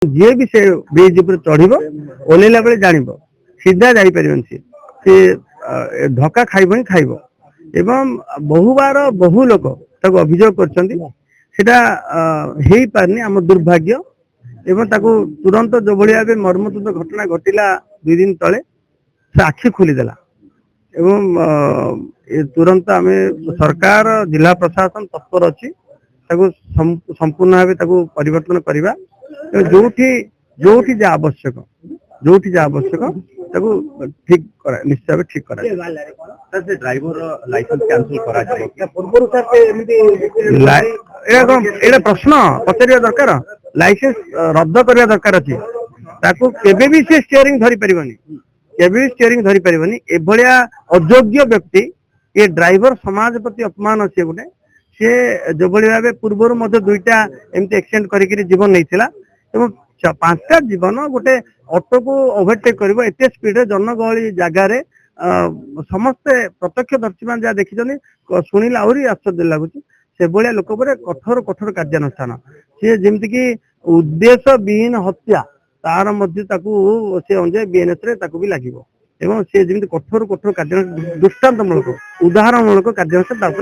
जी भी से ब्रिज ऊपर चढ़िबो ओलेला बेले जानिबो सीधा जाई परिबन से धक्का खाइबो ही खाइबो एवं बहु बार बहु लोक ताको अभियोग करछन्ती सेटा हेई पारनी हम दुर्भाग्य एवं ताको तुरंत जो भली भाबे मर्मन्तुद घटना घटिला 2 दिन तले से आखि खोलीदेला एवं तुरंत आम सरकार जिला प्रशासन तत्पर अच्छी संपूर्ण भाव ताको परिवर्तन करवा जोठी जोठी जा आवश्यक ताको ठीक करा निश्चय भाव ठीक करा सर से ड्राइवर लाइसेंस कैंसिल करा जाबो कि पूर्व सर के एटा प्रश्न पचारिया दरकार लाइसेंस रद्द करवा दरकार अछि ताको केबे भी से स्टीयरिंग धरि परिबनी केबे स्टीयरिंग धरि परिबनी एभलिया अयोग्य व्यक्ति ये ड्राइवर समाज प्रति अपमान अछि गुटे से जो भली भाबे पूर्वरु मध्ये दुईटा एमते एक्सीडेंट करिकरी जीवन नैथिला एवं 5टा जीवन गोटे ऑटो को ओवरटेक करिवो एते स्पीड रे जनगहली जगह रे समस्त प्रत्यक्षदर्शी मान जा देखिछनी सुनिला आउरी आश्चर्य लागुची से भलिया लोक परे कठोर कठोर कार्यानुष्ठान से जेमति कि उद्देश्य विहीन हत्या तार मध्य ताकू से अंजे बीएनएस रे ताकू भी लागिवो एवं से जेमति कठोर कठोर कार्य दृष्टांतमूलक उदाहरणमूलक कार्यानुष्ठान